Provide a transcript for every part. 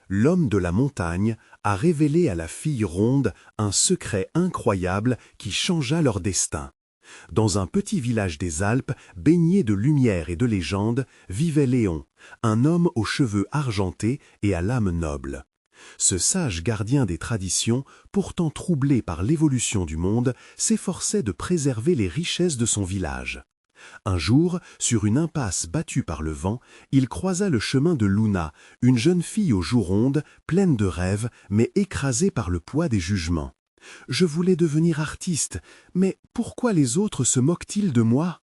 l'homme de la montagne a révélé à la fille ronde un secret incroyable qui changea leur destin. Dans un petit village des Alpes, baigné de lumière et de légendes, vivait Léon, un homme aux cheveux argentés et à l'âme noble. Ce sage gardien des traditions, pourtant troublé par l'évolution du monde, s'efforçait de préserver les richesses de son village. Un jour, sur une impasse battue par le vent, il croisa le chemin de Luna, une jeune fille aux joues rondes, pleine de rêves, mais écrasée par le poids des jugements. « Je voulais devenir artiste, mais pourquoi les autres se moquent-ils de moi ?»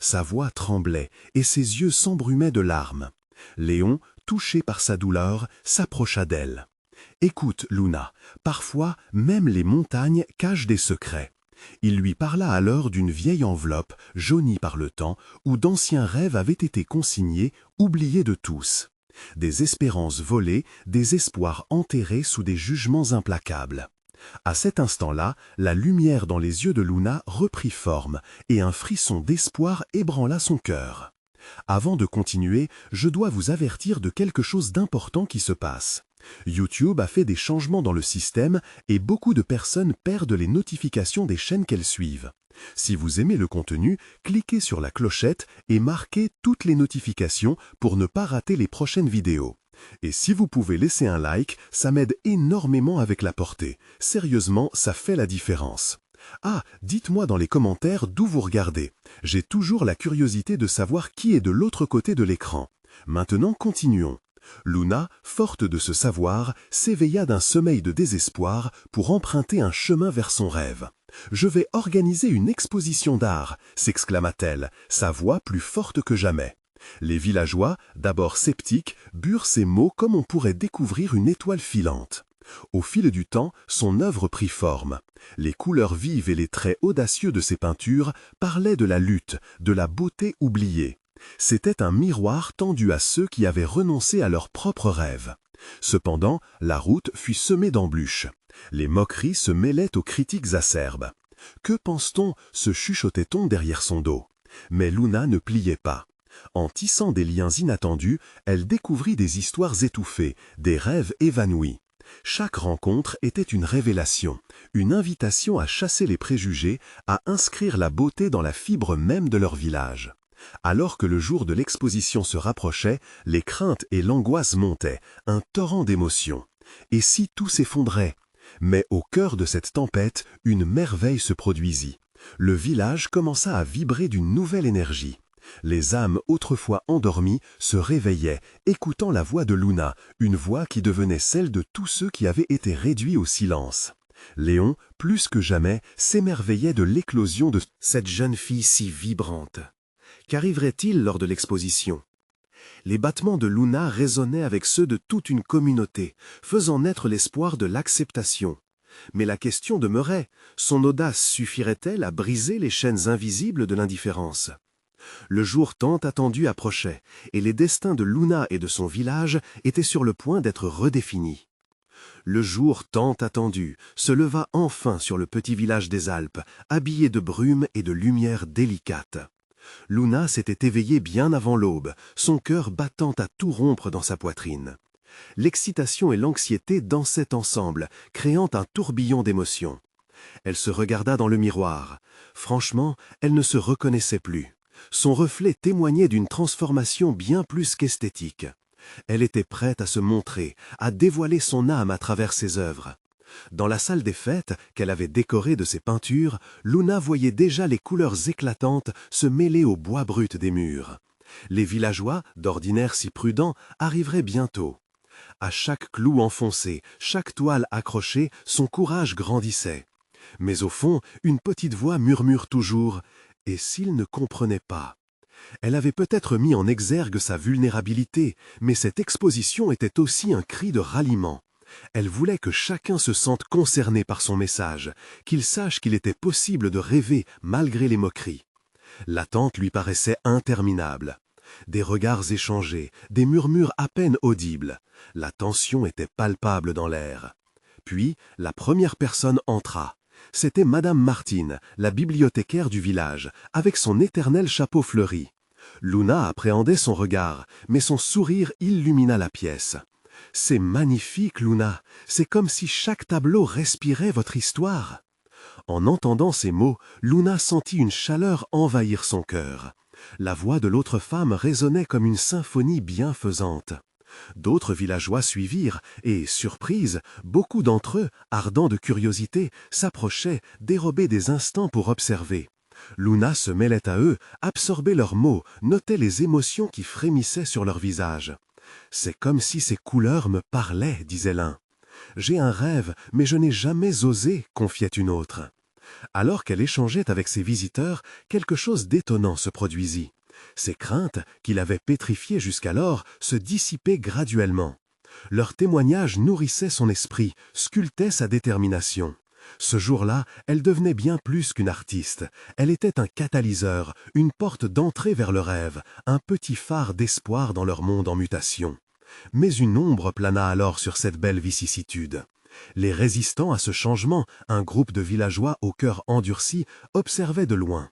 Sa voix tremblait et ses yeux s'embrumaient de larmes. Léon, touché par sa douleur, s'approcha d'elle. « Écoute, Luna, parfois même les montagnes cachent des secrets. » Il lui parla alors d'une vieille enveloppe, jaunie par le temps, où d'anciens rêves avaient été consignés, oubliés de tous. Des espérances volées, des espoirs enterrés sous des jugements implacables. À cet instant-là, la lumière dans les yeux de Luna reprit forme, et un frisson d'espoir ébranla son cœur. Avant de continuer, je dois vous avertir de quelque chose d'important qui se passe. YouTube a fait des changements dans le système et beaucoup de personnes perdent les notifications des chaînes qu'elles suivent. Si vous aimez le contenu, cliquez sur la clochette et marquez toutes les notifications pour ne pas rater les prochaines vidéos. Et si vous pouvez laisser un like, ça m'aide énormément avec la portée. Sérieusement, ça fait la différence. Ah, dites-moi dans les commentaires d'où vous regardez. J'ai toujours la curiosité de savoir qui est de l'autre côté de l'écran. Maintenant, continuons. Luna, forte de ce savoir, s'éveilla d'un sommeil de désespoir pour emprunter un chemin vers son rêve. « Je vais organiser une exposition d'art !» s'exclama-t-elle, sa voix plus forte que jamais. Les villageois, d'abord sceptiques, burent ces mots comme on pourrait découvrir une étoile filante. Au fil du temps, son œuvre prit forme. Les couleurs vives et les traits audacieux de ses peintures parlaient de la lutte, de la beauté oubliée. C'était un miroir tendu à ceux qui avaient renoncé à leurs propres rêves. Cependant, la route fut semée d'embûches. Les moqueries se mêlaient aux critiques acerbes. « Que pense-t-on » se chuchotait-on derrière son dos. Mais Luna ne pliait pas. En tissant des liens inattendus, elle découvrit des histoires étouffées, des rêves évanouis. Chaque rencontre était une révélation, une invitation à chasser les préjugés, à inscrire la beauté dans la fibre même de leur village. Alors que le jour de l'exposition se rapprochait, les craintes et l'angoisse montaient, un torrent d'émotions. Et si tout s'effondrait? Mais au cœur de cette tempête, une merveille se produisit. Le village commença à vibrer d'une nouvelle énergie. Les âmes autrefois endormies se réveillaient, écoutant la voix de Luna, une voix qui devenait celle de tous ceux qui avaient été réduits au silence. Léon, plus que jamais, s'émerveillait de l'éclosion de cette jeune fille si vibrante. Qu'arriverait-il lors de l'exposition? Les battements de Luna résonnaient avec ceux de toute une communauté, faisant naître l'espoir de l'acceptation. Mais la question demeurait, son audace suffirait-elle à briser les chaînes invisibles de l'indifférence? Le jour tant attendu approchait, et les destins de Luna et de son village étaient sur le point d'être redéfinis. Le jour tant attendu se leva enfin sur le petit village des Alpes, habillé de brume et de lumière délicate. Luna s'était éveillée bien avant l'aube, son cœur battant à tout rompre dans sa poitrine. L'excitation et l'anxiété dansaient ensemble, créant un tourbillon d'émotions. Elle se regarda dans le miroir. Franchement, elle ne se reconnaissait plus. Son reflet témoignait d'une transformation bien plus qu'esthétique. Elle était prête à se montrer, à dévoiler son âme à travers ses œuvres. Dans la salle des fêtes, qu'elle avait décorée de ses peintures, Luna voyait déjà les couleurs éclatantes se mêler au bois brut des murs. Les villageois, d'ordinaire si prudents, arriveraient bientôt. À chaque clou enfoncé, chaque toile accrochée, son courage grandissait. Mais au fond, une petite voix murmure toujours « Et s'il ne comprenait pas ?» Elle avait peut-être mis en exergue sa vulnérabilité, mais cette exposition était aussi un cri de ralliement. Elle voulait que chacun se sente concerné par son message, qu'il sache qu'il était possible de rêver malgré les moqueries. L'attente lui paraissait interminable. Des regards échangés, des murmures à peine audibles. La tension était palpable dans l'air. Puis, la première personne entra. C'était Madame Martine, la bibliothécaire du village, avec son éternel chapeau fleuri. Luna appréhendait son regard, mais son sourire illumina la pièce. C'est magnifique, Luna. C'est comme si chaque tableau respirait votre histoire. En entendant ces mots, Luna sentit une chaleur envahir son cœur. La voix de l'autre femme résonnait comme une symphonie bienfaisante. D'autres villageois suivirent, et, surprise, beaucoup d'entre eux, ardents de curiosité, s'approchaient, dérobés des instants pour observer. Luna se mêlait à eux, absorbait leurs mots, notait les émotions qui frémissaient sur leurs visages. « C'est comme si ces couleurs me parlaient, » disait l'un. « J'ai un rêve, mais je n'ai jamais osé, » confiait une autre. Alors qu'elle échangeait avec ses visiteurs, quelque chose d'étonnant se produisit. Ses craintes, qui l'avaient pétrifiée jusqu'alors, se dissipaient graduellement. Leur témoignage nourrissait son esprit, sculptait sa détermination. Ce jour-là, elle devenait bien plus qu'une artiste. Elle était un catalyseur, une porte d'entrée vers le rêve, un petit phare d'espoir dans leur monde en mutation. Mais une ombre plana alors sur cette belle vicissitude. Les résistants à ce changement, un groupe de villageois au cœur endurci, observaient de loin.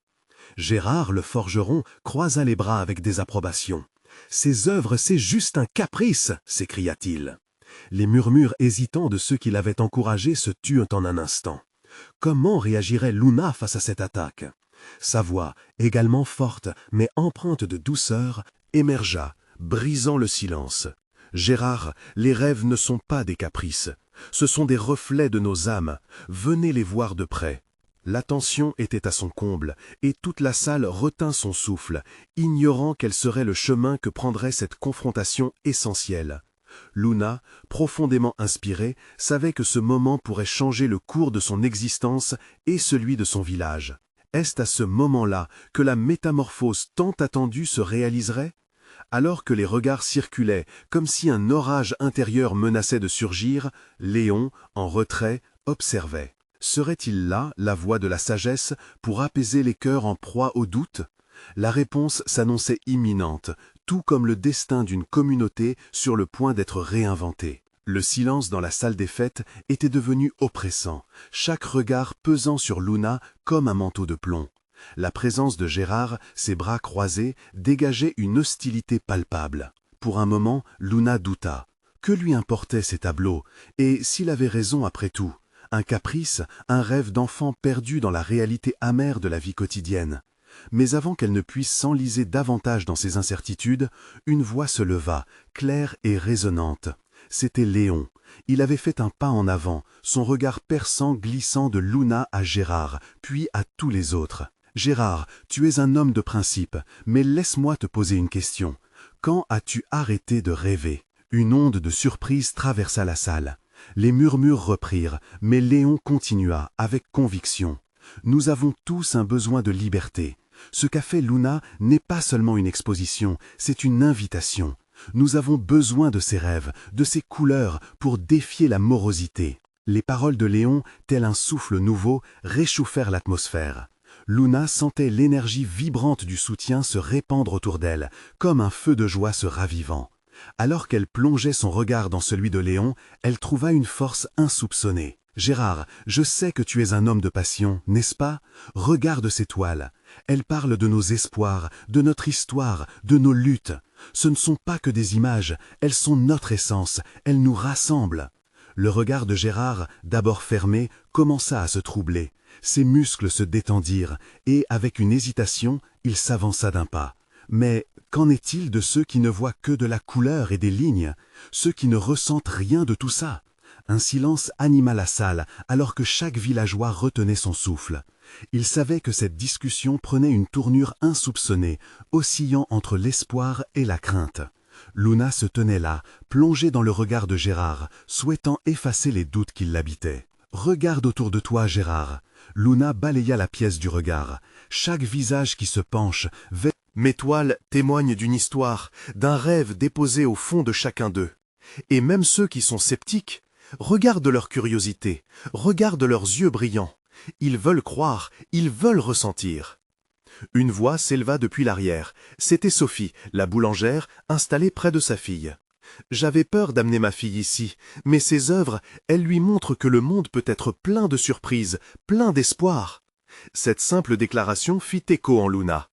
Gérard, le forgeron, croisa les bras avec désapprobation. « Ces œuvres, c'est juste un caprice !» s'écria-t-il. Les murmures hésitants de ceux qui l'avaient encouragé se turent en un instant. Comment réagirait Luna face à cette attaque? Sa voix, également forte, mais empreinte de douceur, émergea, brisant le silence. « Gérard, les rêves ne sont pas des caprices. Ce sont des reflets de nos âmes. Venez les voir de près. » L'attention était à son comble, et toute la salle retint son souffle, ignorant quel serait le chemin que prendrait cette confrontation essentielle. Luna, profondément inspirée, savait que ce moment pourrait changer le cours de son existence et celui de son village. Est-ce à ce moment-là que la métamorphose tant attendue se réaliserait? Alors que les regards circulaient, comme si un orage intérieur menaçait de surgir, Léon, en retrait, observait. Serait-il là la voix de la sagesse pour apaiser les cœurs en proie au doute? La réponse s'annonçait imminente, tout comme le destin d'une communauté sur le point d'être réinventée. Le silence dans la salle des fêtes était devenu oppressant, chaque regard pesant sur Luna comme un manteau de plomb. La présence de Gérard, ses bras croisés, dégageait une hostilité palpable. Pour un moment, Luna douta. Que lui importaient ces tableaux? Et s'il avait raison après tout? Un caprice, un rêve d'enfant perdu dans la réalité amère de la vie quotidienne. Mais avant qu'elle ne puisse s'enliser davantage dans ses incertitudes, une voix se leva, claire et résonnante. C'était Léon. Il avait fait un pas en avant, son regard perçant glissant de Luna à Gérard, puis à tous les autres. « Gérard, tu es un homme de principe, mais laisse-moi te poser une question. Quand as-tu arrêté de rêver ?» Une onde de surprise traversa la salle. Les murmures reprirent, mais Léon continua, avec conviction. « Nous avons tous un besoin de liberté. Ce qu'a fait Luna n'est pas seulement une exposition, c'est une invitation. Nous avons besoin de ces rêves, de ces couleurs, pour défier la morosité. » Les paroles de Léon, tel un souffle nouveau, réchauffèrent l'atmosphère. Luna sentait l'énergie vibrante du soutien se répandre autour d'elle, comme un feu de joie se ravivant. Alors qu'elle plongeait son regard dans celui de Léon, elle trouva une force insoupçonnée. « Gérard, je sais que tu es un homme de passion, n'est-ce pas? Regarde ces toiles. Elles parlent de nos espoirs, de notre histoire, de nos luttes. Ce ne sont pas que des images, elles sont notre essence, elles nous rassemblent. » Le regard de Gérard, d'abord fermé, commença à se troubler. Ses muscles se détendirent, et, avec une hésitation, il s'avança d'un pas. Mais qu'en est-il de ceux qui ne voient que de la couleur et des lignes, ceux qui ne ressentent rien de tout ça? Un silence anima la salle, alors que chaque villageois retenait son souffle. Il savait que cette discussion prenait une tournure insoupçonnée, oscillant entre l'espoir et la crainte. Luna se tenait là, plongée dans le regard de Gérard, souhaitant effacer les doutes qui l'habitaient. « Regarde autour de toi, Gérard. » Luna balaya la pièce du regard. Chaque visage qui se penche, mes toiles témoignent d'une histoire, d'un rêve déposé au fond de chacun d'eux. Et même ceux qui sont sceptiques, regarde leur curiosité, regarde leurs yeux brillants. Ils veulent croire, ils veulent ressentir. Une voix s'éleva depuis l'arrière. C'était Sophie, la boulangère, installée près de sa fille. « J'avais peur d'amener ma fille ici, mais ces œuvres, elles lui montrent que le monde peut être plein de surprises, plein d'espoir. » Cette simple déclaration fit écho en Luna.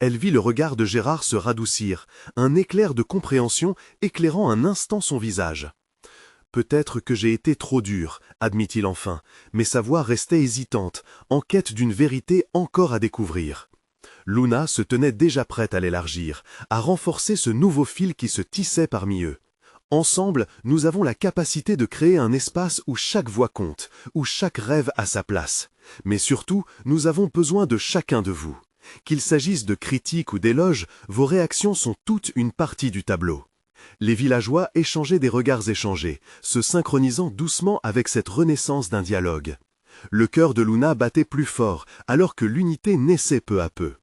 Elle vit le regard de Gérard se radoucir, un éclair de compréhension éclairant un instant son visage. « Peut-être que j'ai été trop dur, admit-il enfin, mais sa voix restait hésitante, en quête d'une vérité encore à découvrir. Luna se tenait déjà prête à l'élargir, à renforcer ce nouveau fil qui se tissait parmi eux. Ensemble, nous avons la capacité de créer un espace où chaque voix compte, où chaque rêve a sa place. Mais surtout, nous avons besoin de chacun de vous. Qu'il s'agisse de critiques ou d'éloges, vos réactions sont toutes une partie du tableau. » Les villageois échangeaient des regards échangés, se synchronisant doucement avec cette renaissance d'un dialogue. Le cœur de Luna battait plus fort, alors que l'unité naissait peu à peu.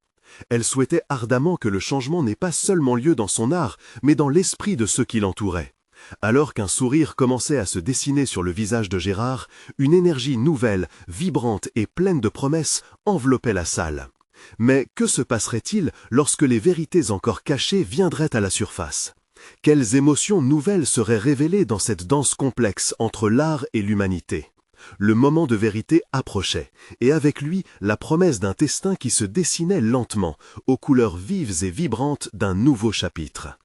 Elle souhaitait ardemment que le changement n'ait pas seulement lieu dans son art, mais dans l'esprit de ceux qui l'entouraient. Alors qu'un sourire commençait à se dessiner sur le visage de Gérard, une énergie nouvelle, vibrante et pleine de promesses enveloppait la salle. Mais que se passerait-il lorsque les vérités encore cachées viendraient à la surface ? Quelles émotions nouvelles seraient révélées dans cette danse complexe entre l'art et l'humanité ? Le moment de vérité approchait, et avec lui la promesse d'un destin qui se dessinait lentement, aux couleurs vives et vibrantes d'un nouveau chapitre.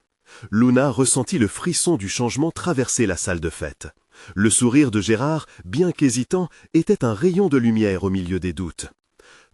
Luna ressentit le frisson du changement traverser la salle de fête. Le sourire de Gérard, bien qu'hésitant, était un rayon de lumière au milieu des doutes.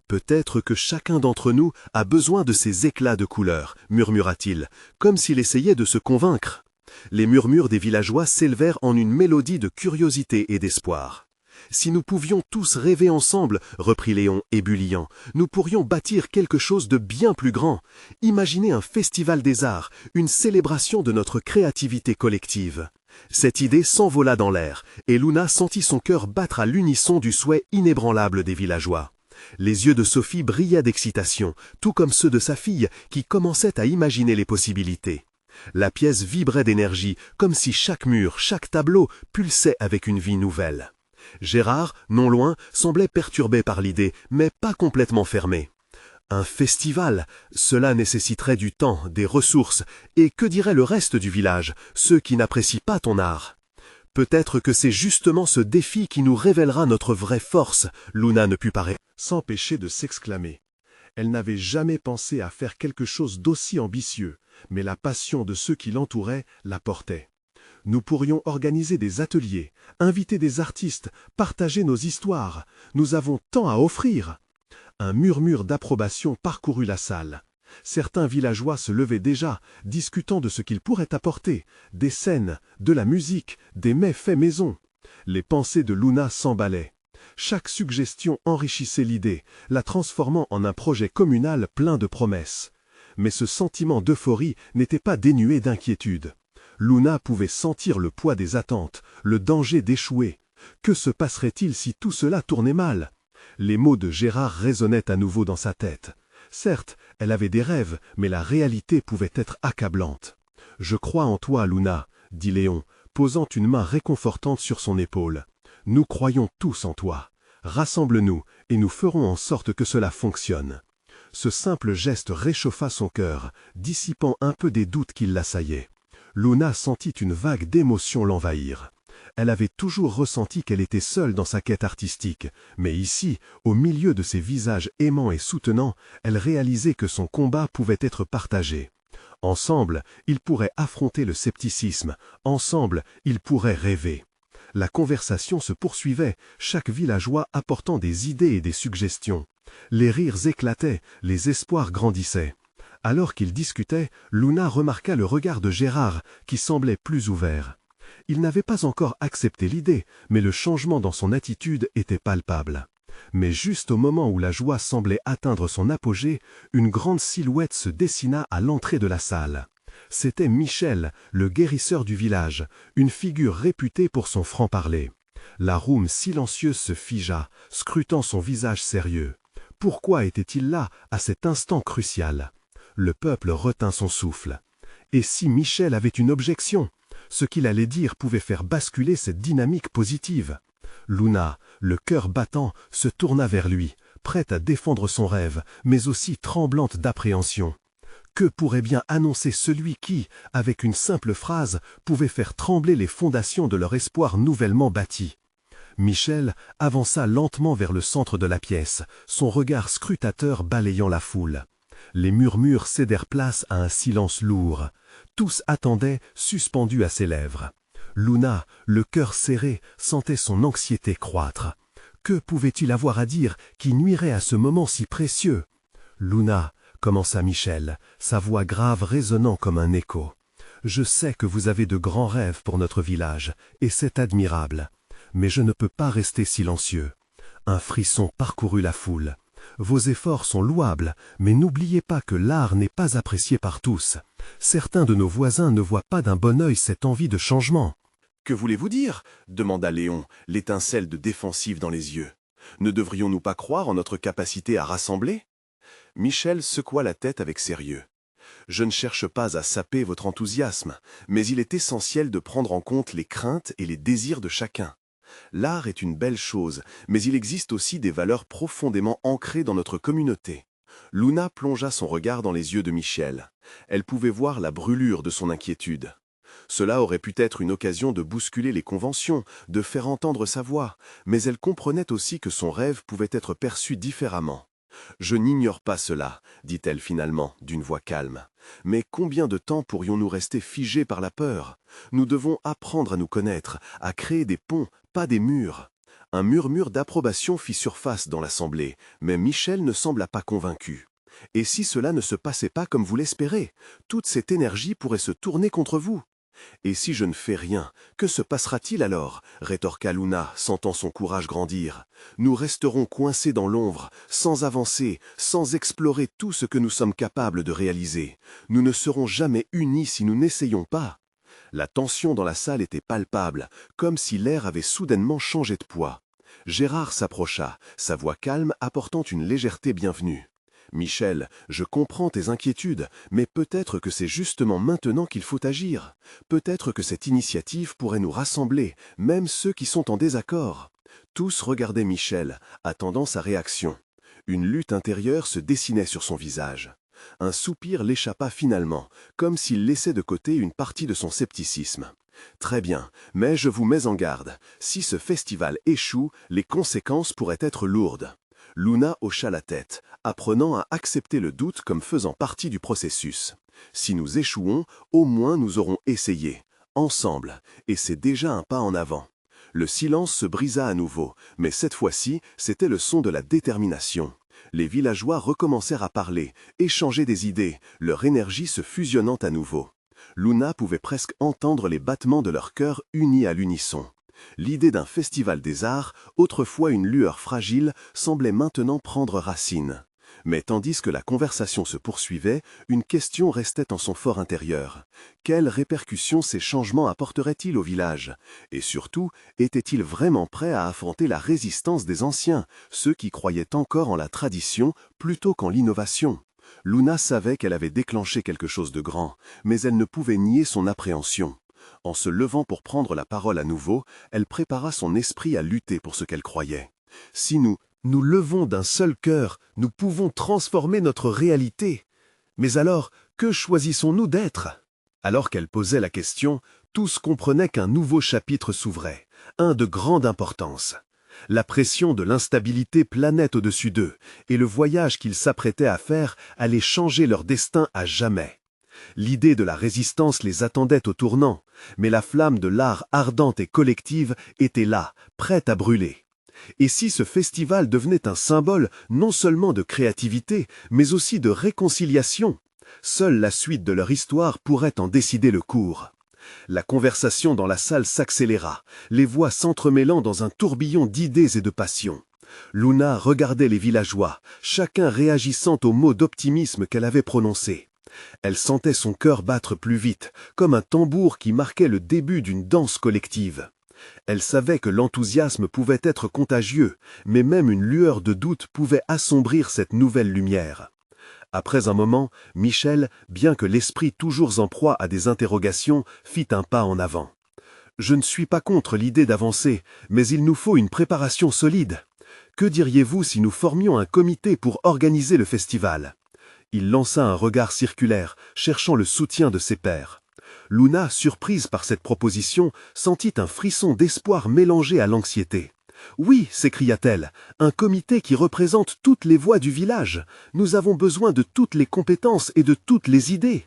« Peut-être que chacun d'entre nous a besoin de ces éclats de couleurs, murmura-t-il, comme s'il essayait de se convaincre. Les murmures des villageois s'élevèrent en une mélodie de curiosité et d'espoir. « Si nous pouvions tous rêver ensemble, reprit Léon, ébulliant, nous pourrions bâtir quelque chose de bien plus grand. Imaginez un festival des arts, une célébration de notre créativité collective. » Cette idée s'envola dans l'air, et Luna sentit son cœur battre à l'unisson du souhait inébranlable des villageois. Les yeux de Sophie brillaient d'excitation, tout comme ceux de sa fille, qui commençait à imaginer les possibilités. La pièce vibrait d'énergie, comme si chaque mur, chaque tableau pulsait avec une vie nouvelle. Gérard, non loin, semblait perturbé par l'idée, mais pas complètement fermé. Un festival, cela nécessiterait du temps, des ressources, et que dirait le reste du village, ceux qui n'apprécient pas ton art ? Peut-être que c'est justement ce défi qui nous révélera notre vraie force, Luna ne put s'empêcher de s'exclamer. Elle n'avait jamais pensé à faire quelque chose d'aussi ambitieux, mais la passion de ceux qui l'entouraient la portait. Nous pourrions organiser des ateliers, inviter des artistes, partager nos histoires. Nous avons tant à offrir. Un murmure d'approbation parcourut la salle. Certains villageois se levaient déjà, discutant de ce qu'ils pourraient apporter, des scènes, de la musique, des mets faits maison. Les pensées de Luna s'emballaient. Chaque suggestion enrichissait l'idée, la transformant en un projet communal plein de promesses. Mais ce sentiment d'euphorie n'était pas dénué d'inquiétude. Luna pouvait sentir le poids des attentes, le danger d'échouer. Que se passerait-il si tout cela tournait mal ? Les mots de Gérard résonnaient à nouveau dans sa tête. Certes, elle avait des rêves, mais la réalité pouvait être accablante. « Je crois en toi, Luna, » dit Léon, posant une main réconfortante sur son épaule. « Nous croyons tous en toi. Rassemble-nous, et nous ferons en sorte que cela fonctionne. » Ce simple geste réchauffa son cœur, dissipant un peu des doutes qui l'assaillaient. Luna sentit une vague d'émotion l'envahir. Elle avait toujours ressenti qu'elle était seule dans sa quête artistique, mais ici, au milieu de ces visages aimants et soutenants, elle réalisait que son combat pouvait être partagé. Ensemble, ils pourraient affronter le scepticisme, ensemble, ils pourraient rêver. La conversation se poursuivait, chaque villageois apportant des idées et des suggestions. Les rires éclataient, les espoirs grandissaient. Alors qu'ils discutaient, Luna remarqua le regard de Gérard, qui semblait plus ouvert. Il n'avait pas encore accepté l'idée, mais le changement dans son attitude était palpable. Mais juste au moment où la joie semblait atteindre son apogée, une grande silhouette se dessina à l'entrée de la salle. C'était Michel, le guérisseur du village, une figure réputée pour son franc-parler. La roue silencieuse se figea, scrutant son visage sérieux. Pourquoi était-il là, à cet instant crucial ? Le peuple retint son souffle. Et si Michel avait une objection ? Ce qu'il allait dire pouvait faire basculer cette dynamique positive. Luna, le cœur battant, se tourna vers lui, prête à défendre son rêve, mais aussi tremblante d'appréhension. Que pourrait bien annoncer celui qui, avec une simple phrase, pouvait faire trembler les fondations de leur espoir nouvellement bâti ? Michel avança lentement vers le centre de la pièce, son regard scrutateur balayant la foule. Les murmures cédèrent place à un silence lourd. Tous attendaient, suspendus à ses lèvres. Luna, le cœur serré, sentait son anxiété croître. Que pouvait-il avoir à dire qui nuirait à ce moment si précieux? Luna, commença Michel, sa voix grave résonnant comme un écho. Je sais que vous avez de grands rêves pour notre village, et c'est admirable. Mais je ne peux pas rester silencieux. Un frisson parcourut la foule. Vos efforts sont louables, mais n'oubliez pas que l'art n'est pas apprécié par tous. Certains de nos voisins ne voient pas d'un bon œil cette envie de changement. « Que voulez-vous dire » demanda Léon, l'étincelle de défensive dans les yeux. « Ne devrions-nous pas croire en notre capacité à rassembler » Michel secoua la tête avec sérieux. « Je ne cherche pas à saper votre enthousiasme, mais il est essentiel de prendre en compte les craintes et les désirs de chacun. L'art est une belle chose, mais il existe aussi des valeurs profondément ancrées dans notre communauté. » Luna plongea son regard dans les yeux de Michel. Elle pouvait voir la brûlure de son inquiétude. Cela aurait pu être une occasion de bousculer les conventions, de faire entendre sa voix, mais elle comprenait aussi que son rêve pouvait être perçu différemment. « Je n'ignore pas cela, dit-elle finalement, d'une voix calme. Mais combien de temps pourrions-nous rester figés par la peur? Nous devons apprendre à nous connaître, à créer des ponts, pas des murs. » Un murmure d'approbation fit surface dans l'assemblée, mais Michel ne sembla pas convaincu. « Et si cela ne se passait pas comme vous l'espérez? Toute cette énergie pourrait se tourner contre vous. » « Et si je ne fais rien, que se passera-t-il alors » rétorqua Luna, sentant son courage grandir. « Nous resterons coincés dans l'ombre, sans avancer, sans explorer tout ce que nous sommes capables de réaliser. Nous ne serons jamais unis si nous n'essayons pas. » La tension dans la salle était palpable, comme si l'air avait soudainement changé de poids. Gérard s'approcha, sa voix calme apportant une légèreté bienvenue. « Michel, je comprends tes inquiétudes, mais peut-être que c'est justement maintenant qu'il faut agir. Peut-être que cette initiative pourrait nous rassembler, même ceux qui sont en désaccord. » Tous regardaient Michel, attendant sa réaction. Une lutte intérieure se dessinait sur son visage. Un soupir l'échappa finalement, comme s'il laissait de côté une partie de son scepticisme. « Très bien, mais je vous mets en garde. Si ce festival échoue, les conséquences pourraient être lourdes. » Luna hocha la tête, apprenant à accepter le doute comme faisant partie du processus. Si nous échouons, au moins nous aurons essayé, ensemble, et c'est déjà un pas en avant. Le silence se brisa à nouveau, mais cette fois-ci, c'était le son de la détermination. Les villageois recommencèrent à parler, échanger des idées, leur énergie se fusionnant à nouveau. Luna pouvait presque entendre les battements de leur cœur unis à l'unisson. L'idée d'un festival des arts, autrefois une lueur fragile, semblait maintenant prendre racine. Mais tandis que la conversation se poursuivait, une question restait en son fort intérieur. Quelles répercussions ces changements apporteraient-ils au village? Et surtout, était-il vraiment prêt à affronter la résistance des anciens, ceux qui croyaient encore en la tradition plutôt qu'en l'innovation? Luna savait qu'elle avait déclenché quelque chose de grand, mais elle ne pouvait nier son appréhension. En se levant pour prendre la parole à nouveau, elle prépara son esprit à lutter pour ce qu'elle croyait. « Si nous levons d'un seul cœur, nous pouvons transformer notre réalité. Mais alors, que choisissons-nous d'être » Alors qu'elle posait la question, tous comprenaient qu'un nouveau chapitre s'ouvrait, un de grande importance. La pression de l'instabilité planait au-dessus d'eux, et le voyage qu'ils s'apprêtaient à faire allait changer leur destin à jamais. L'idée de la résistance les attendait au tournant, mais la flamme de l'art ardente et collective était là, prête à brûler. Et si ce festival devenait un symbole non seulement de créativité, mais aussi de réconciliation? Seule la suite de leur histoire pourrait en décider le cours. La conversation dans la salle s'accéléra, les voix s'entremêlant dans un tourbillon d'idées et de passions. Luna regardait les villageois, chacun réagissant aux mots d'optimisme qu'elle avait prononcés. Elle sentait son cœur battre plus vite, comme un tambour qui marquait le début d'une danse collective. Elle savait que l'enthousiasme pouvait être contagieux, mais même une lueur de doute pouvait assombrir cette nouvelle lumière. Après un moment, Michel, bien que l'esprit toujours en proie à des interrogations, fit un pas en avant. « Je ne suis pas contre l'idée d'avancer, mais il nous faut une préparation solide. Que diriez-vous si nous formions un comité pour organiser le festival ?» Il lança un regard circulaire, cherchant le soutien de ses pairs. Luna, surprise par cette proposition, sentit un frisson d'espoir mélangé à l'anxiété. Oui, s'écria-t-elle, un comité qui représente toutes les voix du village. Nous avons besoin de toutes les compétences et de toutes les idées.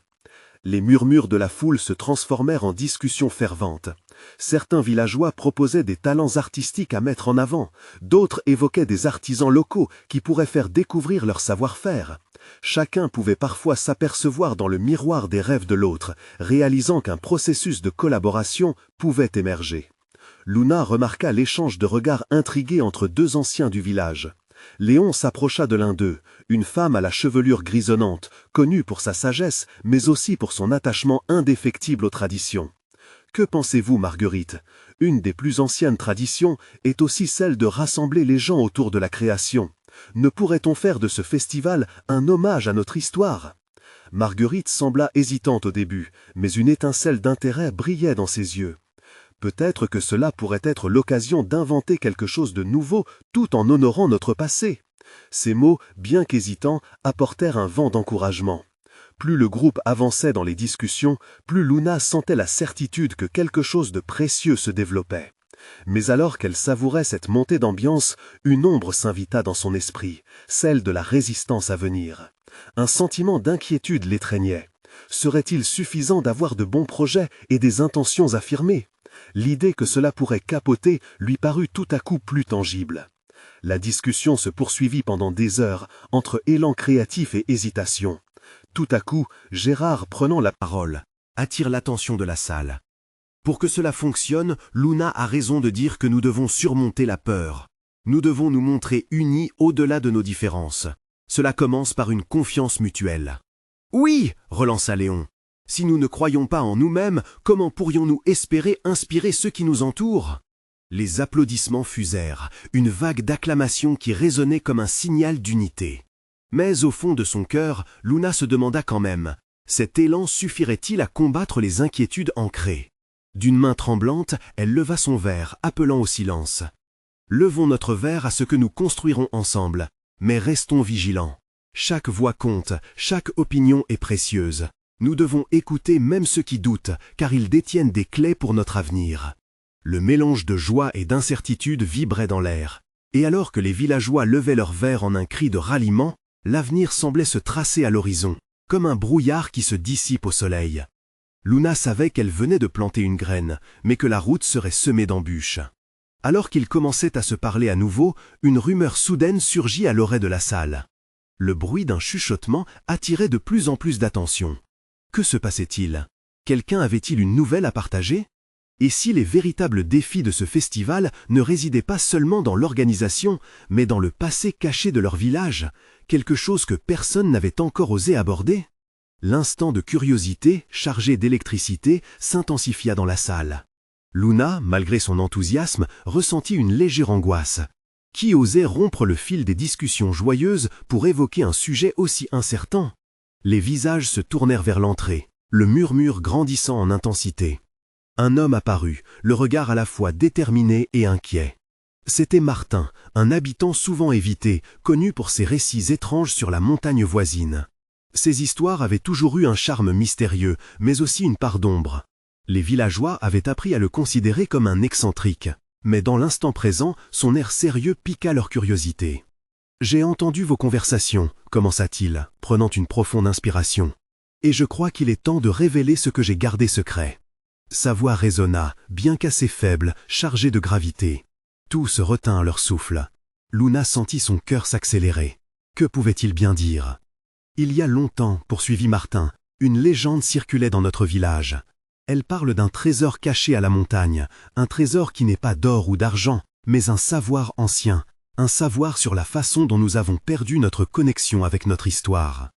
Les murmures de la foule se transformèrent en discussions ferventes. Certains villageois proposaient des talents artistiques à mettre en avant, d'autres évoquaient des artisans locaux qui pourraient faire découvrir leur savoir-faire. Chacun pouvait parfois s'apercevoir dans le miroir des rêves de l'autre, réalisant qu'un processus de collaboration pouvait émerger. Luna remarqua l'échange de regards intrigués entre deux anciens du village. Léon s'approcha de l'un d'eux, une femme à la chevelure grisonnante, connue pour sa sagesse, mais aussi pour son attachement indéfectible aux traditions. Que pensez-vous, Marguerite? Une des plus anciennes traditions est aussi celle de rassembler les gens autour de la création. Ne pourrait-on faire de ce festival un hommage à notre histoire? Marguerite sembla hésitante au début, mais une étincelle d'intérêt brillait dans ses yeux. Peut-être que cela pourrait être l'occasion d'inventer quelque chose de nouveau tout en honorant notre passé. Ces mots, bien qu'hésitants, apportèrent un vent d'encouragement. Plus le groupe avançait dans les discussions, plus Luna sentait la certitude que quelque chose de précieux se développait. Mais alors qu'elle savourait cette montée d'ambiance, une ombre s'invita dans son esprit, celle de la résistance à venir. Un sentiment d'inquiétude l'étreignait. Serait-il suffisant d'avoir de bons projets et des intentions affirmées? L'idée que cela pourrait capoter lui parut tout à coup plus tangible. La discussion se poursuivit pendant des heures, entre élan créatif et hésitation. Tout à coup, Gérard, prenant la parole, attire l'attention de la salle. Pour que cela fonctionne, Luna a raison de dire que nous devons surmonter la peur. Nous devons nous montrer unis au-delà de nos différences. Cela commence par une confiance mutuelle. Oui, relança Léon. Si nous ne croyons pas en nous-mêmes, comment pourrions-nous espérer inspirer ceux qui nous entourent? Les applaudissements fusèrent, une vague d'acclamations qui résonnait comme un signal d'unité. Mais au fond de son cœur, Luna se demanda quand même, cet élan suffirait-il à combattre les inquiétudes ancrées? D'une main tremblante, elle leva son verre, appelant au silence. Levons notre verre à ce que nous construirons ensemble, mais restons vigilants. Chaque voix compte, chaque opinion est précieuse. Nous devons écouter même ceux qui doutent, car ils détiennent des clés pour notre avenir. Le mélange de joie et d'incertitude vibrait dans l'air. Et alors que les villageois levaient leurs verres en un cri de ralliement, l'avenir semblait se tracer à l'horizon, comme un brouillard qui se dissipe au soleil. Luna savait qu'elle venait de planter une graine, mais que la route serait semée d'embûches. Alors qu'ils commençaient à se parler à nouveau, une rumeur soudaine surgit à l'oreille de la salle. Le bruit d'un chuchotement attirait de plus en plus d'attention. Que se passait-il? Quelqu'un avait-il une nouvelle à partager? Et si les véritables défis de ce festival ne résidaient pas seulement dans l'organisation, mais dans le passé caché de leur village, quelque chose que personne n'avait encore osé aborder? L'instant de curiosité, chargé d'électricité, s'intensifia dans la salle. Luna, malgré son enthousiasme, ressentit une légère angoisse. Qui osait rompre le fil des discussions joyeuses pour évoquer un sujet aussi incertain? Les visages se tournèrent vers l'entrée, le murmure grandissant en intensité. Un homme apparut, le regard à la fois déterminé et inquiet. C'était Martin, un habitant souvent évité, connu pour ses récits étranges sur la montagne voisine. Ces histoires avaient toujours eu un charme mystérieux, mais aussi une part d'ombre. Les villageois avaient appris à le considérer comme un excentrique, mais dans l'instant présent, son air sérieux piqua leur curiosité. « J'ai entendu vos conversations », commença-t-il, prenant une profonde inspiration. « Et je crois qu'il est temps de révéler ce que j'ai gardé secret. » Sa voix résonna, bien qu'assez faible, chargée de gravité. Tous retinrent leur souffle. Luna sentit son cœur s'accélérer. Que pouvait-il bien dire? « Il y a longtemps, poursuivit Martin, une légende circulait dans notre village. Elle parle d'un trésor caché à la montagne, un trésor qui n'est pas d'or ou d'argent, mais un savoir ancien, un savoir sur la façon dont nous avons perdu notre connexion avec notre histoire. »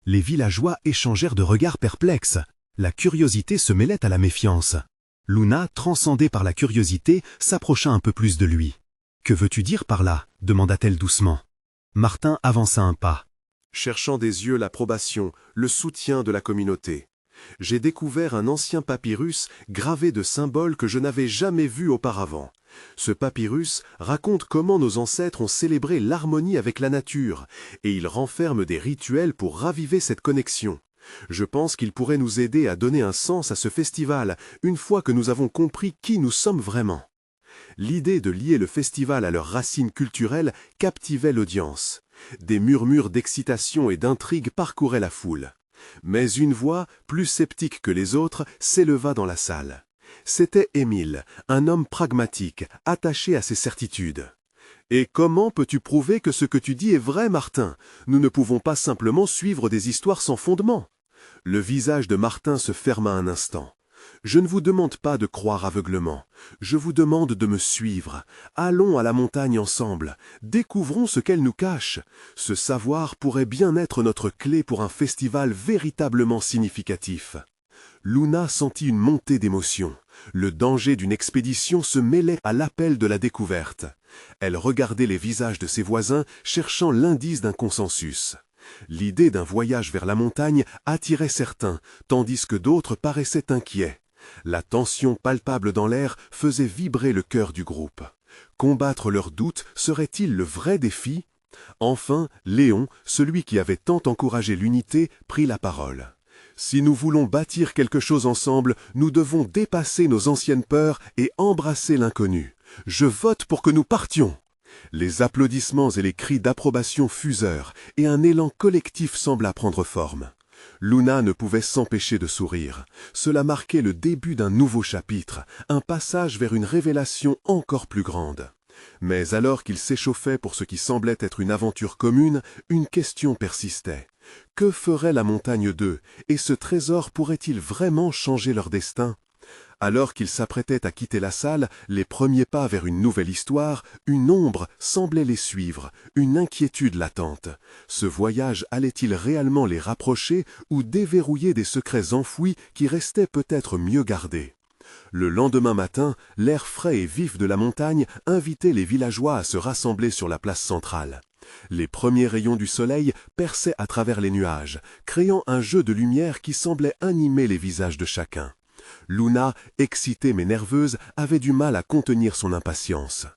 Les villageois échangèrent de regards perplexes. La curiosité se mêlait à la méfiance. Luna, transcendée par la curiosité, s'approcha un peu plus de lui. « Que veux-tu dire par là » demanda-t-elle doucement. Martin avança un pas. Cherchant des yeux l'approbation, le soutien de la communauté. J'ai découvert un ancien papyrus gravé de symboles que je n'avais jamais vus auparavant. Ce papyrus raconte comment nos ancêtres ont célébré l'harmonie avec la nature, et il renferme des rituels pour raviver cette connexion. Je pense qu'il pourrait nous aider à donner un sens à ce festival, une fois que nous avons compris qui nous sommes vraiment. L'idée de lier le festival à leurs racines culturelles captivait l'audience. Des murmures d'excitation et d'intrigue parcouraient la foule. Mais une voix, plus sceptique que les autres, s'éleva dans la salle. C'était Émile, un homme pragmatique, attaché à ses certitudes. « Et comment peux-tu prouver que ce que tu dis est vrai, Martin? Nous ne pouvons pas simplement suivre des histoires sans fondement. » Le visage de Martin se ferma un instant. « Je ne vous demande pas de croire aveuglement. Je vous demande de me suivre. Allons à la montagne ensemble. Découvrons ce qu'elle nous cache. Ce savoir pourrait bien être notre clé pour un festival véritablement significatif. » Luna sentit une montée d'émotion. Le danger d'une expédition se mêlait à l'appel de la découverte. Elle regardait les visages de ses voisins, cherchant l'indice d'un consensus. L'idée d'un voyage vers la montagne attirait certains, tandis que d'autres paraissaient inquiets. La tension palpable dans l'air faisait vibrer le cœur du groupe. Combattre leurs doutes serait-il le vrai défi? Enfin, Léon, celui qui avait tant encouragé l'unité, prit la parole. « Si nous voulons bâtir quelque chose ensemble, nous devons dépasser nos anciennes peurs et embrasser l'inconnu. Je vote pour que nous partions !» Les applaudissements et les cris d'approbation fusèrent, et un élan collectif sembla prendre forme. Luna ne pouvait s'empêcher de sourire. Cela marquait le début d'un nouveau chapitre, un passage vers une révélation encore plus grande. Mais alors qu'ils s'échauffaient pour ce qui semblait être une aventure commune, une question persistait. Que ferait la montagne d'eux, et ce trésor pourrait-il vraiment changer leur destin? Alors qu'ils s'apprêtaient à quitter la salle, les premiers pas vers une nouvelle histoire, une ombre semblait les suivre, une inquiétude latente. Ce voyage allait-il réellement les rapprocher ou déverrouiller des secrets enfouis qui restaient peut-être mieux gardés? Le lendemain matin, l'air frais et vif de la montagne invitait les villageois à se rassembler sur la place centrale. Les premiers rayons du soleil perçaient à travers les nuages, créant un jeu de lumière qui semblait animer les visages de chacun. Luna, excitée mais nerveuse, avait du mal à contenir son impatience.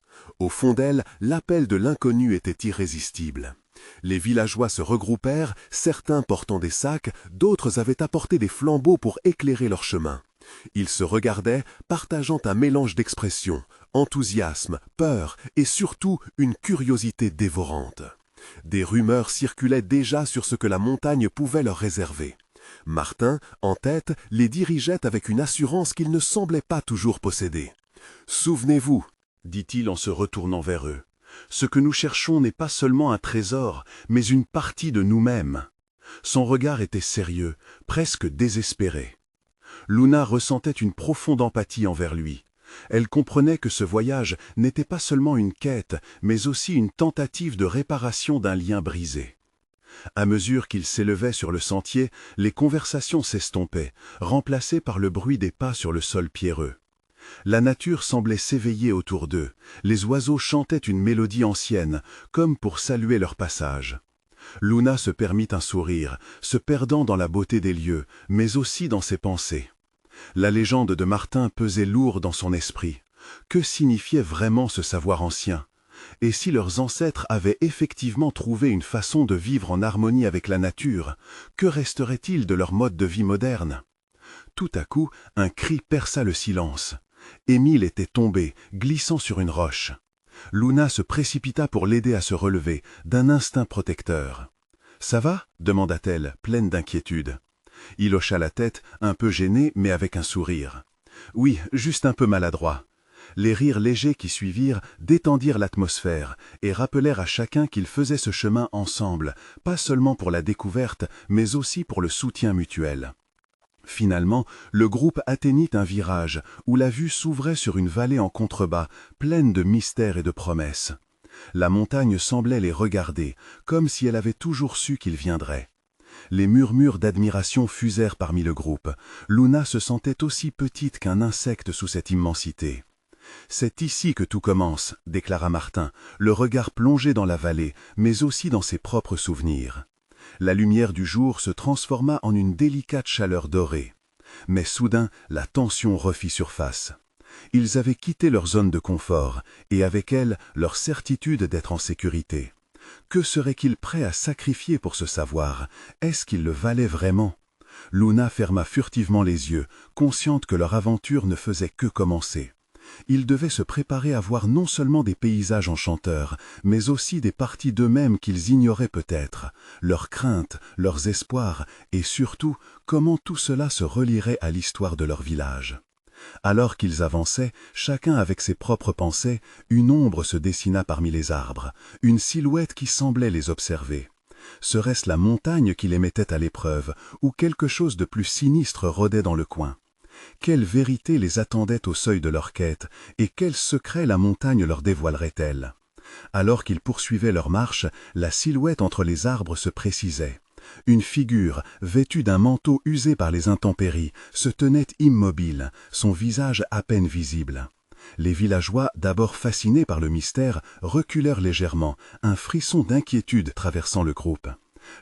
Au fond d'elle, l'appel de l'inconnu était irrésistible. Les villageois se regroupèrent, certains portant des sacs, d'autres avaient apporté des flambeaux pour éclairer leur chemin. Ils se regardaient, partageant un mélange d'expressions, enthousiasme, peur et surtout une curiosité dévorante. Des rumeurs circulaient déjà sur ce que la montagne pouvait leur réserver. Martin, en tête, les dirigeait avec une assurance qu'il ne semblait pas toujours posséder. « Souvenez-vous, » dit-il en se retournant vers eux, « ce que nous cherchons n'est pas seulement un trésor, mais une partie de nous-mêmes. » Son regard était sérieux, presque désespéré. Luna ressentait une profonde empathie envers lui. Elle comprenait que ce voyage n'était pas seulement une quête, mais aussi une tentative de réparation d'un lien brisé. À mesure qu'ils s'élevaient sur le sentier, les conversations s'estompaient, remplacées par le bruit des pas sur le sol pierreux. La nature semblait s'éveiller autour d'eux, les oiseaux chantaient une mélodie ancienne, comme pour saluer leur passage. Luna se permit un sourire, se perdant dans la beauté des lieux, mais aussi dans ses pensées. La légende de Martin pesait lourd dans son esprit. Que signifiait vraiment ce savoir ancien? Et si leurs ancêtres avaient effectivement trouvé une façon de vivre en harmonie avec la nature, que resterait-il de leur mode de vie moderne? Tout à coup, un cri perça le silence. Émile était tombé, glissant sur une roche. Luna se précipita pour l'aider à se relever, d'un instinct protecteur. « Ça va » demanda-t-elle, pleine d'inquiétude. Il hocha la tête, un peu gêné, mais avec un sourire. « Oui, juste un peu maladroit. » Les rires légers qui suivirent détendirent l'atmosphère et rappelèrent à chacun qu'ils faisaient ce chemin ensemble, pas seulement pour la découverte, mais aussi pour le soutien mutuel. Finalement, le groupe atteignit un virage où la vue s'ouvrait sur une vallée en contrebas, pleine de mystères et de promesses. La montagne semblait les regarder, comme si elle avait toujours su qu'ils viendraient. Les murmures d'admiration fusèrent parmi le groupe. Luna se sentait aussi petite qu'un insecte sous cette immensité. « C'est ici que tout commence », déclara Martin, le regard plongé dans la vallée, mais aussi dans ses propres souvenirs. La lumière du jour se transforma en une délicate chaleur dorée. Mais soudain, la tension refit surface. Ils avaient quitté leur zone de confort, et avec elle, leur certitude d'être en sécurité. Que seraient-ils prêts à sacrifier pour ce savoir? Est-ce qu'ils le valaient vraiment? Luna ferma furtivement les yeux, consciente que leur aventure ne faisait que commencer. Ils devaient se préparer à voir non seulement des paysages enchanteurs, mais aussi des parties d'eux-mêmes qu'ils ignoraient peut-être, leurs craintes, leurs espoirs, et surtout, comment tout cela se relierait à l'histoire de leur village. Alors qu'ils avançaient, chacun avec ses propres pensées, une ombre se dessina parmi les arbres, une silhouette qui semblait les observer. Serait-ce la montagne qui les mettait à l'épreuve, ou quelque chose de plus sinistre rôdait dans le coin? Quelle vérité les attendait au seuil de leur quête, et quel secret la montagne leur dévoilerait-elle? Alors qu'ils poursuivaient leur marche, la silhouette entre les arbres se précisait. Une figure, vêtue d'un manteau usé par les intempéries, se tenait immobile, son visage à peine visible. Les villageois, d'abord fascinés par le mystère, reculèrent légèrement, un frisson d'inquiétude traversant le groupe.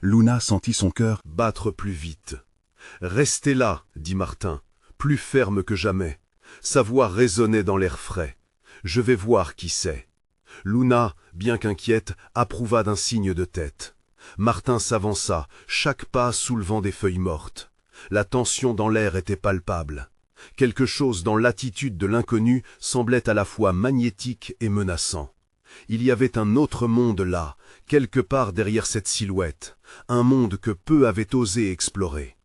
Luna sentit son cœur battre plus vite. « Restez là, dit Martin, plus ferme que jamais. Sa voix résonnait dans l'air frais. Je vais voir qui c'est. Luna, bien qu'inquiète, approuva d'un signe de tête. Martin s'avança, chaque pas soulevant des feuilles mortes. La tension dans l'air était palpable. Quelque chose dans l'attitude de l'inconnu semblait à la fois magnétique et menaçant. Il y avait un autre monde là, quelque part derrière cette silhouette, un monde que peu avaient osé explorer.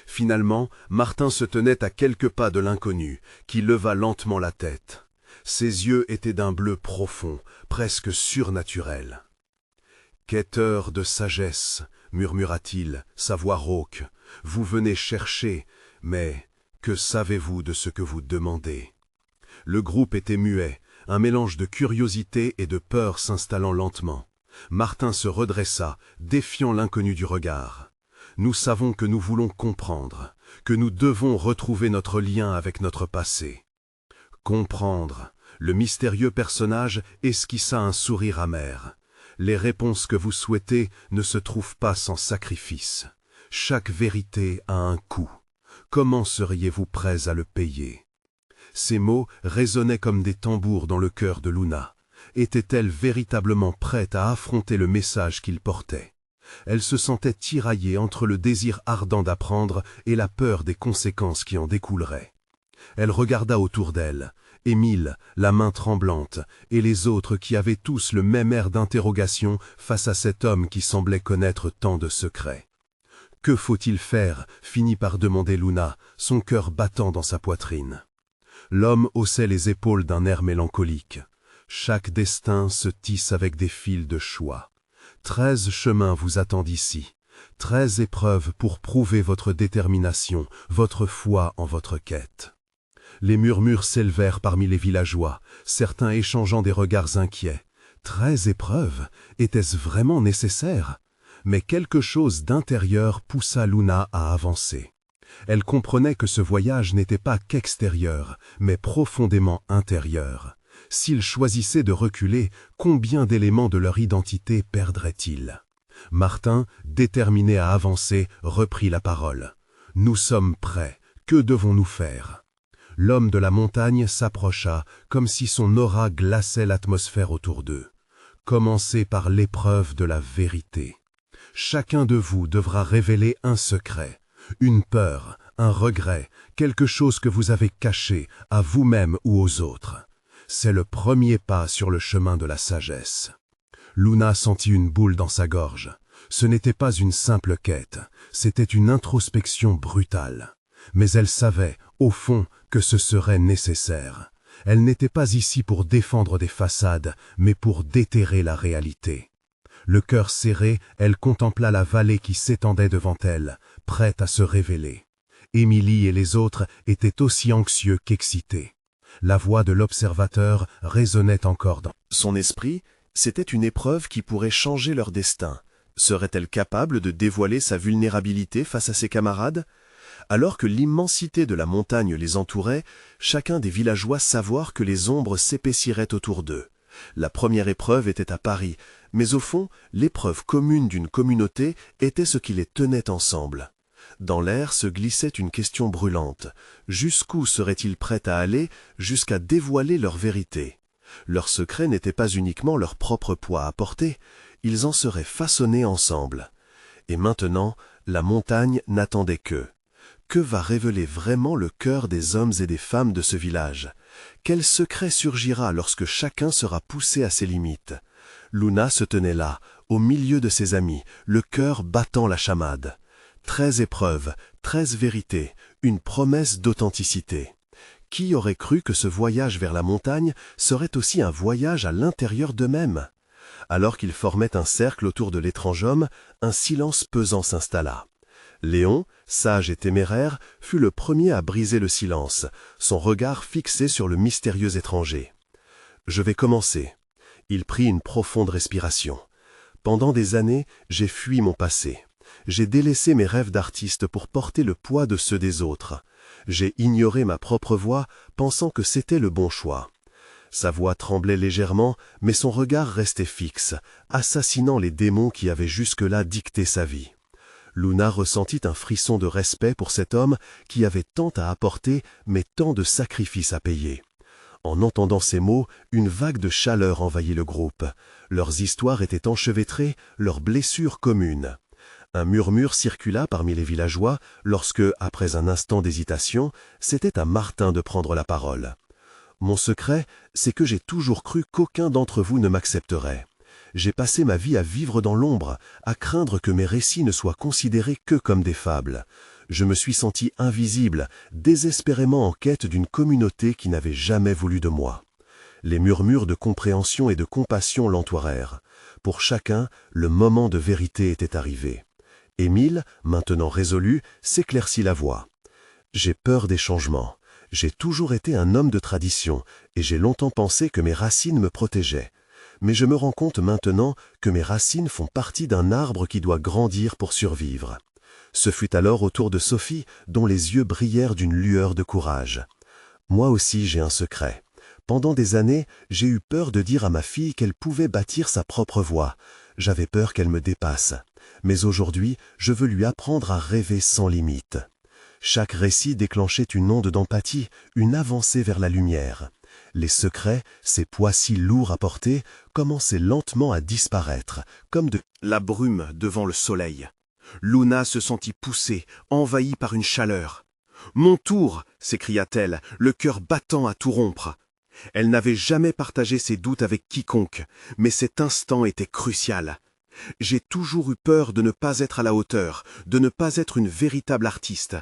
Finalement, Martin se tenait à quelques pas de l'inconnu, qui leva lentement la tête. Ses yeux étaient d'un bleu profond, presque surnaturel. « Quêteur de sagesse, murmura-t-il, sa voix rauque, vous venez chercher, mais que savez-vous de ce que vous demandez ?» Le groupe était muet, un mélange de curiosité et de peur s'installant lentement. Martin se redressa, défiant l'inconnu du regard. « Nous savons que nous voulons comprendre, que nous devons retrouver notre lien avec notre passé. » Comprendre. Le mystérieux personnage esquissa un sourire amer. Les réponses que vous souhaitez ne se trouvent pas sans sacrifice. Chaque vérité a un coût. Comment seriez-vous prêts à le payer? Ces mots résonnaient comme des tambours dans le cœur de Luna. Était-elle véritablement prête à affronter le message qu'il portait? Elle se sentait tiraillée entre le désir ardent d'apprendre et la peur des conséquences qui en découleraient. Elle regarda autour d'elle. Émile, la main tremblante, et les autres qui avaient tous le même air d'interrogation face à cet homme qui semblait connaître tant de secrets. « Que faut-il faire ?» finit par demander Luna, son cœur battant dans sa poitrine. L'homme haussait les épaules d'un air mélancolique. Chaque destin se tisse avec des fils de choix. 13 chemins vous attendent ici, 13 épreuves pour prouver votre détermination, votre foi en votre quête. Les murmures s'élevèrent parmi les villageois, certains échangeant des regards inquiets. 13 épreuves, était-ce vraiment nécessaire? Mais quelque chose d'intérieur poussa Luna à avancer. Elle comprenait que ce voyage n'était pas qu'extérieur, mais profondément intérieur. S'ils choisissaient de reculer, combien d'éléments de leur identité perdraient-ils? Martin, déterminé à avancer, reprit la parole. « Nous sommes prêts. Que devons-nous faire ?» L'homme de la montagne s'approcha, comme si son aura glaçait l'atmosphère autour d'eux. Commencez par l'épreuve de la vérité. Chacun de vous devra révéler un secret, une peur, un regret, quelque chose que vous avez caché, à vous-même ou aux autres. C'est le premier pas sur le chemin de la sagesse. Luna sentit une boule dans sa gorge. Ce n'était pas une simple quête, c'était une introspection brutale. Mais elle savait, au fond, que ce serait nécessaire. Elle n'était pas ici pour défendre des façades, mais pour déterrer la réalité. Le cœur serré, elle contempla la vallée qui s'étendait devant elle, prête à se révéler. Émilie et les autres étaient aussi anxieux qu'excités. La voix de l'observateur résonnait encore dans son esprit. C'était une épreuve qui pourrait changer leur destin. Serait-elle capable de dévoiler sa vulnérabilité face à ses camarades? Alors que l'immensité de la montagne les entourait, chacun des villageois savoit que les ombres s'épaissiraient autour d'eux. La première épreuve était à Paris, mais au fond, l'épreuve commune d'une communauté était ce qui les tenait ensemble. Dans l'air se glissait une question brûlante. Jusqu'où seraient-ils prêts à aller, jusqu'à dévoiler leur vérité? Leur secret n'était pas uniquement leur propre poids à porter, ils en seraient façonnés ensemble. Et maintenant, la montagne n'attendait qu'eux. Que va révéler vraiment le cœur des hommes et des femmes de ce village? Quel secret surgira lorsque chacun sera poussé à ses limites? Luna se tenait là, au milieu de ses amis, le cœur battant la chamade. 13 épreuves, 13 vérités, une promesse d'authenticité. Qui aurait cru que ce voyage vers la montagne serait aussi un voyage à l'intérieur d'eux-mêmes? Alors qu'ils formaient un cercle autour de l'étrange homme, un silence pesant s'installa. Léon, sage et téméraire, fut le premier à briser le silence, son regard fixé sur le mystérieux étranger. « Je vais commencer. » Il prit une profonde respiration. « Pendant des années, j'ai fui mon passé. J'ai délaissé mes rêves d'artiste pour porter le poids de ceux des autres. J'ai ignoré ma propre voix, pensant que c'était le bon choix. » Sa voix tremblait légèrement, mais son regard restait fixe, assassinant les démons qui avaient jusque-là dicté sa vie. Luna ressentit un frisson de respect pour cet homme qui avait tant à apporter, mais tant de sacrifices à payer. En entendant ces mots, une vague de chaleur envahit le groupe. Leurs histoires étaient enchevêtrées, leurs blessures communes. Un murmure circula parmi les villageois lorsque, après un instant d'hésitation, c'était à Martin de prendre la parole. « Mon secret, c'est que j'ai toujours cru qu'aucun d'entre vous ne m'accepterait. J'ai passé ma vie à vivre dans l'ombre, à craindre que mes récits ne soient considérés que comme des fables. Je me suis senti invisible, désespérément en quête d'une communauté qui n'avait jamais voulu de moi. » Les murmures de compréhension et de compassion l'entourèrent. Pour chacun, le moment de vérité était arrivé. Émile, maintenant résolu, s'éclaircit la voix. « J'ai peur des changements. J'ai toujours été un homme de tradition, et j'ai longtemps pensé que mes racines me protégeaient. Mais je me rends compte maintenant que mes racines font partie d'un arbre qui doit grandir pour survivre. » Ce fut alors au tour de Sophie, dont les yeux brillèrent d'une lueur de courage. « Moi aussi j'ai un secret. Pendant des années, j'ai eu peur de dire à ma fille qu'elle pouvait bâtir sa propre voie. J'avais peur qu'elle me dépasse. Mais aujourd'hui, je veux lui apprendre à rêver sans limite. » Chaque récit déclenchait une onde d'empathie, une avancée vers la lumière. Les secrets, ces poids si lourds à porter, commençaient lentement à disparaître, comme de la brume devant le soleil. Luna se sentit poussée, envahie par une chaleur. « Mon tour !» s'écria-t-elle, le cœur battant à tout rompre. Elle n'avait jamais partagé ses doutes avec quiconque, mais cet instant était crucial. « J'ai toujours eu peur de ne pas être à la hauteur, de ne pas être une véritable artiste.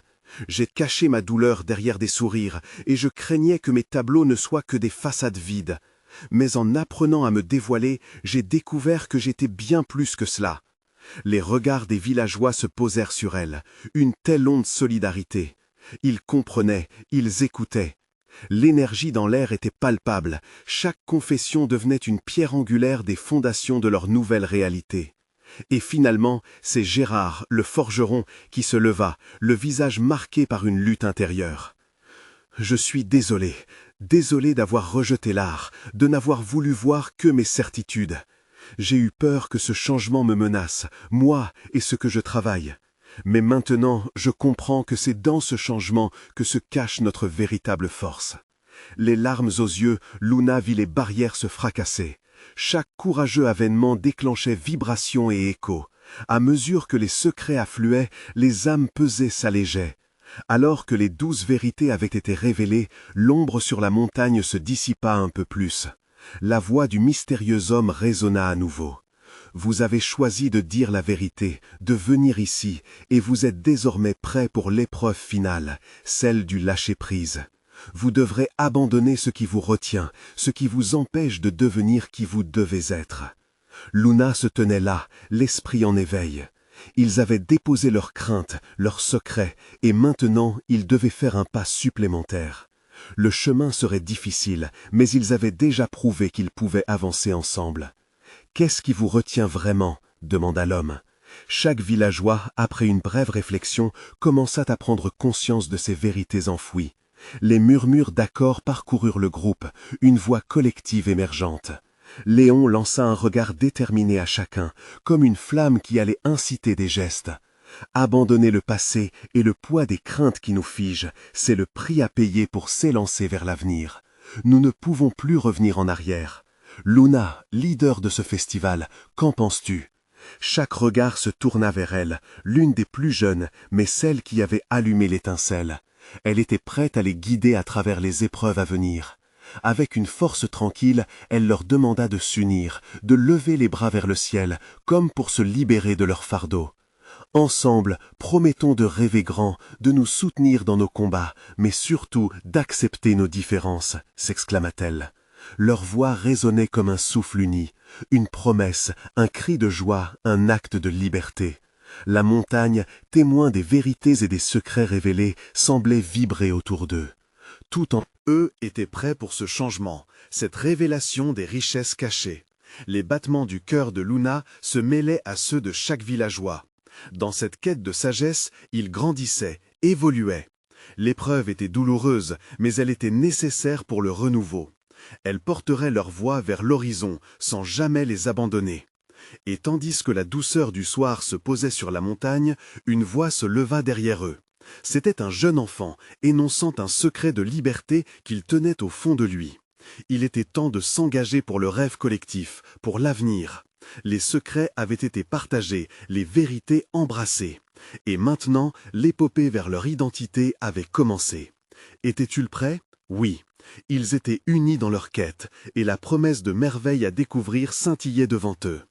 J'ai caché ma douleur derrière des sourires, et je craignais que mes tableaux ne soient que des façades vides. Mais en apprenant à me dévoiler, j'ai découvert que j'étais bien plus que cela. » Les regards des villageois se posèrent sur elle, une telle onde de solidarité. Ils comprenaient, ils écoutaient. L'énergie dans l'air était palpable, chaque confession devenait une pierre angulaire des fondations de leur nouvelle réalité. Et finalement, c'est Gérard, le forgeron, qui se leva, le visage marqué par une lutte intérieure. « Je suis désolé, désolé d'avoir rejeté l'art, de n'avoir voulu voir que mes certitudes. J'ai eu peur que ce changement me menace, moi et ce que je travaille. Mais maintenant, je comprends que c'est dans ce changement que se cache notre véritable force. » Les larmes aux yeux, Luna vit les barrières se fracasser. Chaque courageux avènement déclenchait vibrations et échos. À mesure que les secrets affluaient, les âmes pesées s'allégeaient. Alors que les 12 vérités avaient été révélées, l'ombre sur la montagne se dissipa un peu plus. La voix du mystérieux homme résonna à nouveau. « Vous avez choisi de dire la vérité, de venir ici, et vous êtes désormais prêts pour l'épreuve finale, celle du lâcher-prise. Vous devrez abandonner ce qui vous retient, ce qui vous empêche de devenir qui vous devez être. » Luna se tenait là, l'esprit en éveil. Ils avaient déposé leurs craintes, leurs secrets, et maintenant ils devaient faire un pas supplémentaire. Le chemin serait difficile, mais ils avaient déjà prouvé qu'ils pouvaient avancer ensemble. « Qu'est-ce qui vous retient vraiment ?» demanda l'homme. Chaque villageois, après une brève réflexion, commença à prendre conscience de ces vérités enfouies. Les murmures d'accord parcoururent le groupe, une voix collective émergente. Léon lança un regard déterminé à chacun, comme une flamme qui allait inciter des gestes. Abandonner le passé et le poids des craintes qui nous figent, c'est le prix à payer pour s'élancer vers l'avenir. Nous ne pouvons plus revenir en arrière. Luna, leader de ce festival, qu'en penses-tu ? Chaque regard se tourna vers elle, l'une des plus jeunes, mais celle qui avait allumé l'étincelle. Elle était prête à les guider à travers les épreuves à venir. Avec une force tranquille, elle leur demanda de s'unir, de lever les bras vers le ciel, comme pour se libérer de leur fardeau. Ensemble, promettons de rêver grand, de nous soutenir dans nos combats, mais surtout d'accepter nos différences, s'exclama-t-elle. Leur voix résonnait comme un souffle uni, une promesse, un cri de joie, un acte de liberté. La montagne, témoin des vérités et des secrets révélés, semblait vibrer autour d'eux. Tout en eux étaient prêts pour ce changement, cette révélation des richesses cachées. Les battements du cœur de Luna se mêlaient à ceux de chaque villageois. Dans cette quête de sagesse, ils grandissaient, évoluaient. L'épreuve était douloureuse, mais elle était nécessaire pour le renouveau. Elles porteraient leur voix vers l'horizon, sans jamais les abandonner. Et tandis que la douceur du soir se posait sur la montagne, une voix se leva derrière eux. C'était un jeune enfant, énonçant un secret de liberté qu'il tenait au fond de lui. Il était temps de s'engager pour le rêve collectif, pour l'avenir. Les secrets avaient été partagés, les vérités embrassées. Et maintenant, l'épopée vers leur identité avait commencé. Étaient-ils prêts? Oui. Ils étaient unis dans leur quête, et la promesse de merveilles à découvrir scintillait devant eux.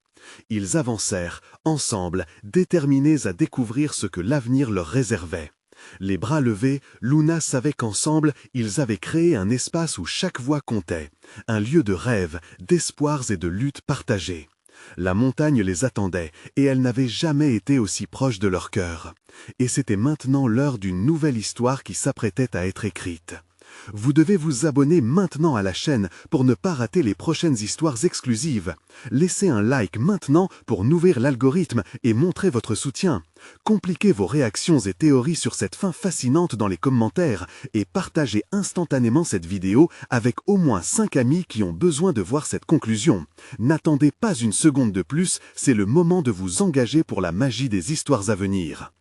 Ils avancèrent, ensemble, déterminés à découvrir ce que l'avenir leur réservait. Les bras levés, Luna savait qu'ensemble, ils avaient créé un espace où chaque voix comptait, un lieu de rêve, d'espoirs et de luttes partagées. La montagne les attendait, et elle n'avait jamais été aussi proche de leur cœur. Et c'était maintenant l'heure d'une nouvelle histoire qui s'apprêtait à être écrite. Vous devez vous abonner maintenant à la chaîne pour ne pas rater les prochaines histoires exclusives. Laissez un like maintenant pour nourrir l'algorithme et montrer votre soutien. Compliquez vos réactions et théories sur cette fin fascinante dans les commentaires et partagez instantanément cette vidéo avec au moins 5 amis qui ont besoin de voir cette conclusion. N'attendez pas une seconde de plus, c'est le moment de vous engager pour la magie des histoires à venir.